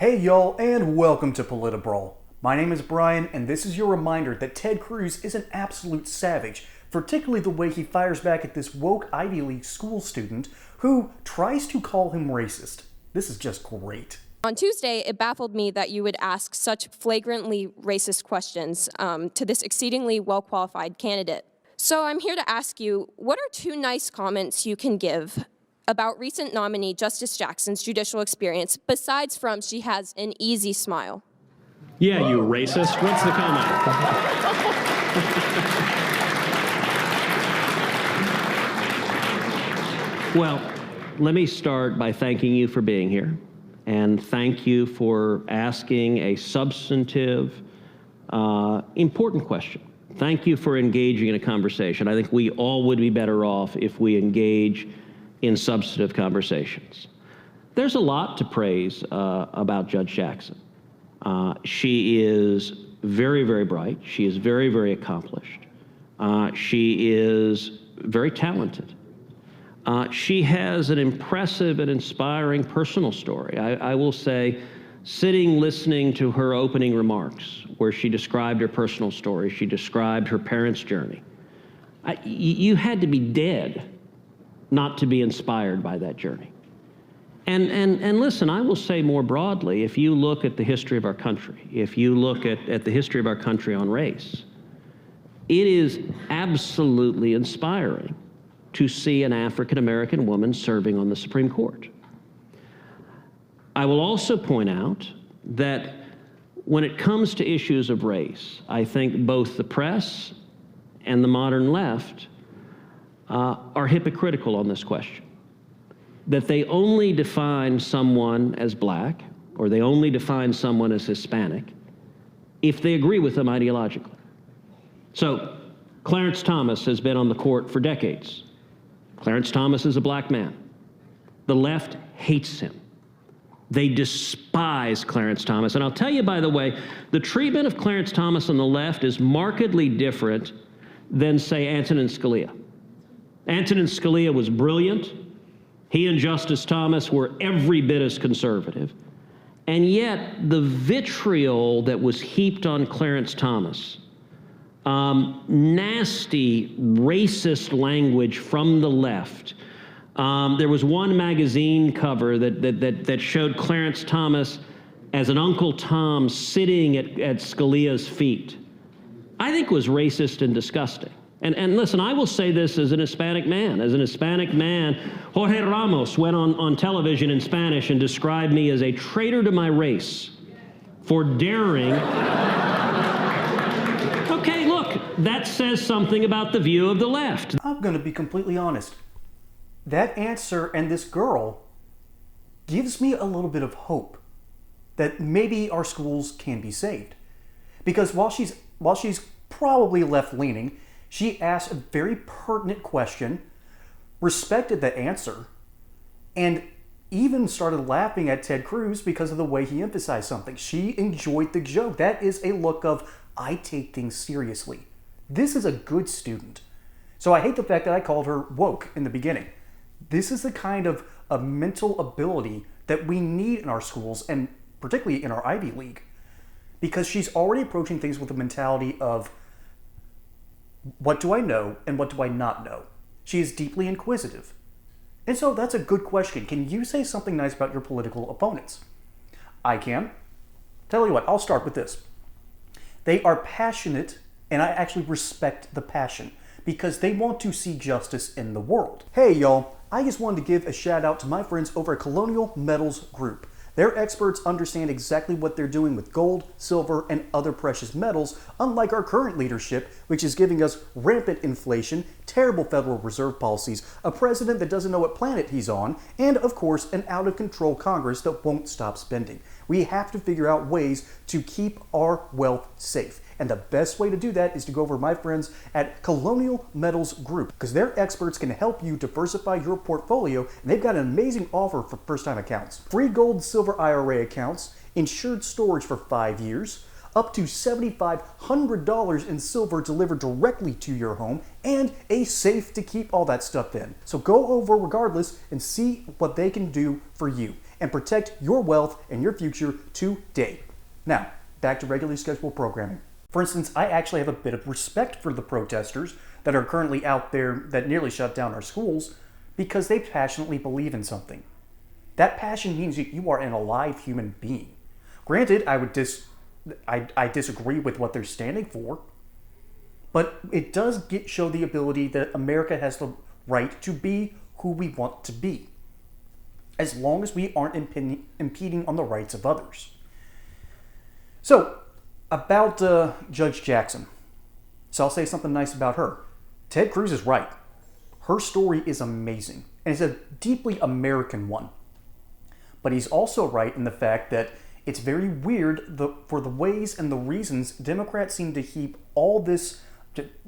Hey y'all, and welcome to PolitiBrawl. My name is Brian, and this is your reminder that Ted Cruz is an absolute savage, particularly the way he fires back at this woke Ivy League school student who tries to call him racist. This is just great. On Tuesday, it baffled me that you would ask such flagrantly racist questions to this exceedingly well-qualified candidate. So I'm here to ask you, what are two nice comments you can give about recent nominee Justice Jackson's judicial experience, besides from she has an easy smile? Yeah, you racist. What's the comment? Well, let me start by thanking you for being here, and thank you for asking a substantive, important question. Thank you for engaging in a conversation. I think we all would be better off if we engage in substantive conversations. There's a lot to praise about Judge Jackson. She is very, very bright. She is very, very accomplished. She is very talented. She has an impressive and inspiring personal story. I will say, sitting listening to her opening remarks, where she described her personal story, she described her parents' journey, you had to be dead not to be inspired by that journey. And listen, I will say more broadly, if you look at the history of our country, if you look at the history of our country on race, it is absolutely inspiring to see an African-American woman serving on the Supreme Court. I will also point out that when it comes to issues of race, I think both the press and the modern left are hypocritical on this question. That they only define someone as black, or they only define someone as Hispanic, if they agree with them ideologically. So, Clarence Thomas has been on the court for decades. Clarence Thomas is a black man. The left hates him. They despise Clarence Thomas. And I'll tell you, by the way, the treatment of Clarence Thomas on the left is markedly different than, say, Antonin Scalia. Antonin Scalia was brilliant. He and Justice Thomas were every bit as conservative. And yet, the vitriol that was heaped on Clarence Thomas, nasty, racist language from the left. There was one magazine cover that showed Clarence Thomas as an Uncle Tom sitting at Scalia's feet. I think was racist and disgusting. And listen, I will say this as an Hispanic man. As an Hispanic man, Jorge Ramos went on television in Spanish and described me as a traitor to my race for daring. Okay, look, that says something about the view of the left. I'm going to be completely honest. That answer and this girl gives me a little bit of hope that maybe our schools can be saved. Because while she's probably left-leaning, she asked a very pertinent question, respected the answer, and even started laughing at Ted Cruz because of the way he emphasized something. She enjoyed the joke. That is a look of, I take things seriously. This is a good student. So I hate the fact that I called her woke in the beginning. This is the kind of a mental ability that we need in our schools, and particularly in our Ivy League, because she's already approaching things with a mentality of, what do I know and what do I not know? She is deeply inquisitive. And so that's a good question. Can you say something nice about your political opponents? I can. Tell you what, I'll start with this. They are passionate, and I actually respect the passion, because they want to see justice in the world. Hey y'all, I just wanted to give a shout out to my friends over at Colonial Metals Group. Their experts understand exactly what they're doing with gold, silver, and other precious metals, unlike our current leadership, which is giving us rampant inflation, terrible Federal Reserve policies, a president that doesn't know what planet he's on, and of course, an out-of-control Congress that won't stop spending. We have to figure out ways to keep our wealth safe. And the best way to do that is to go over to my friends at Colonial Metals Group, because their experts can help you diversify your portfolio, and they've got an amazing offer for first-time accounts. Free gold and silver IRA accounts, insured storage for 5 years, up to $7,500 in silver delivered directly to your home, and a safe to keep all that stuff in. So go over regardless and see what they can do for you. and protect your wealth and your future today. Now, back to regularly scheduled programming. For instance, I actually have a bit of respect for the protesters that are currently out there that nearly shut down our schools because they passionately believe in something. That passion means that you are an alive human being. Granted, I disagree with what they're standing for, but it does show the ability that America has the right to be who we want to be, as long as we aren't impeding on the rights of others. So, about Judge Jackson. So I'll say something nice about her. Ted Cruz is right. Her story is amazing, and it's a deeply American one. But he's also right in the fact that it's very weird for the ways and the reasons Democrats seem to heap all this,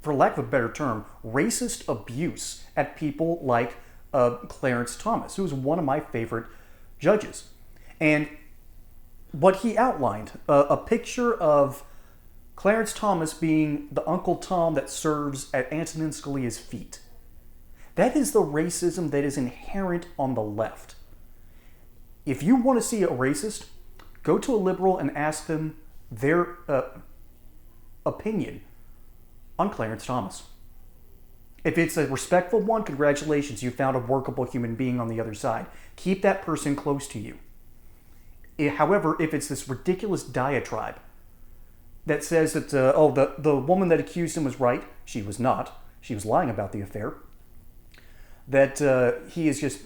for lack of a better term, racist abuse at people like Clarence Thomas, who is one of my favorite judges. And what he outlined, a picture of Clarence Thomas being the Uncle Tom that serves at Antonin Scalia's feet. That is the racism that is inherent on the left. If you want to see a racist, go to a liberal and ask them their opinion on Clarence Thomas. If it's a respectful one, congratulations, you found a workable human being on the other side. Keep that person close to you. However, if it's this ridiculous diatribe that says that, the woman that accused him was right, she was not. She was lying about the affair. That he is just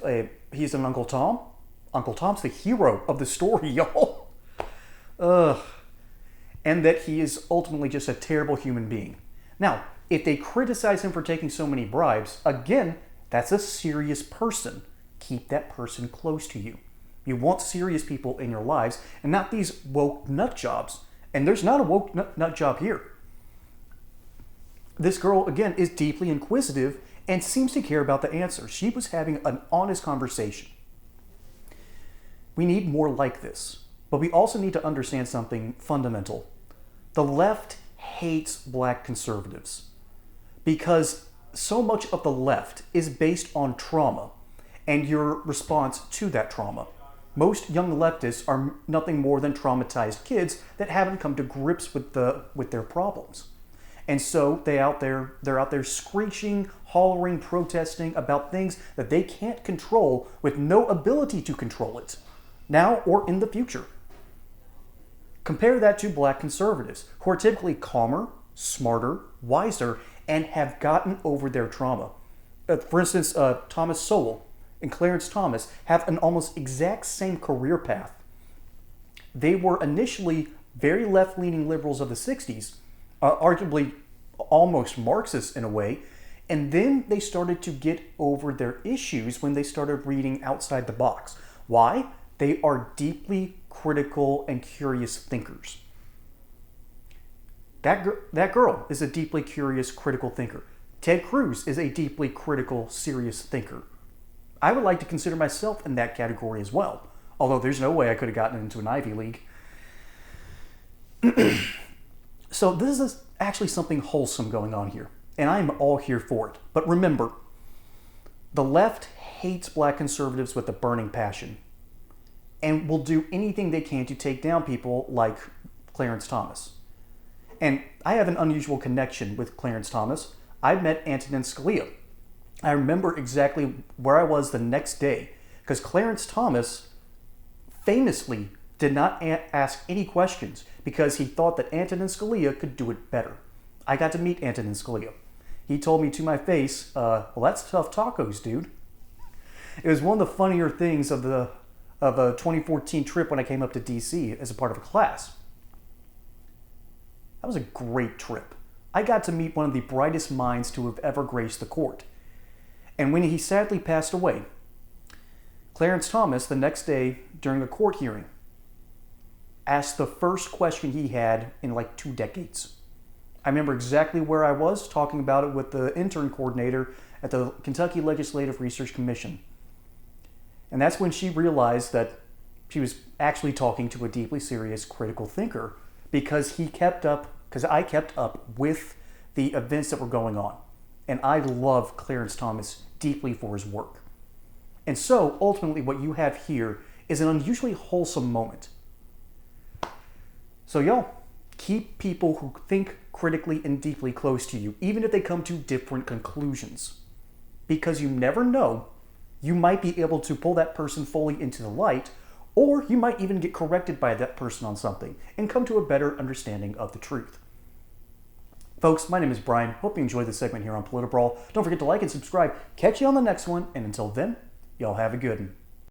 he's an Uncle Tom. Uncle Tom's the hero of the story, y'all. And that he is ultimately just a terrible human being. Now, if they criticize him for taking so many bribes, again, that's a serious person. Keep that person close to you. You want serious people in your lives and not these woke nut jobs. And there's not a woke nut job here. This girl, again, is deeply inquisitive and seems to care about the answer. She was having an honest conversation. We need more like this. But we also need to understand something fundamental. The left hates black conservatives because so much of the left is based on trauma and your response to that trauma. Most young leftists are nothing more than traumatized kids that haven't come to grips with their problems. And so they're out there screeching, hollering, protesting about things that they can't control with no ability to control it, now or in the future. Compare that to black conservatives, who are typically calmer, smarter, wiser, and have gotten over their trauma. For instance, Thomas Sowell and Clarence Thomas have an almost exact same career path. They were initially very left-leaning liberals of the 60s, arguably almost Marxist in a way, and then they started to get over their issues when they started reading outside the box. Why? They are deeply critical and curious thinkers. That girl is a deeply curious, critical thinker. Ted Cruz is a deeply critical, serious thinker. I would like to consider myself in that category as well, although there's no way I could have gotten into an Ivy League. So this is actually something wholesome going on here, and I'm all here for it. But remember, the left hates black conservatives with a burning passion and will do anything they can to take down people like Clarence Thomas. And I have an unusual connection with Clarence Thomas. I met Antonin Scalia. I remember exactly where I was the next day because Clarence Thomas famously did not ask any questions because he thought that Antonin Scalia could do it better. I got to meet Antonin Scalia. He told me to my face, well, that's tough tacos, dude. It was one of the funnier things of a 2014 trip when I came up to DC as a part of a class. That was a great trip. I got to meet one of the brightest minds to have ever graced the court. And when he sadly passed away, Clarence Thomas, the next day during a court hearing, asked the first question he had in like 2 decades. I remember exactly where I was talking about it with the intern coordinator at the Kentucky Legislative Research Commission. And that's when she realized that she was actually talking to a deeply serious critical thinker because I kept up with the events that were going on. And I love Clarence Thomas deeply for his work. And so ultimately what you have here is an unusually wholesome moment. So y'all, keep people who think critically and deeply close to you, even if they come to different conclusions. Because you never know, you might be able to pull that person fully into the light, or you might even get corrected by that person on something and come to a better understanding of the truth. Folks, my name is Brian. Hope you enjoyed this segment here on PolitiBrawl. Don't forget to like and subscribe. Catch you on the next one, and until then, y'all have a good one.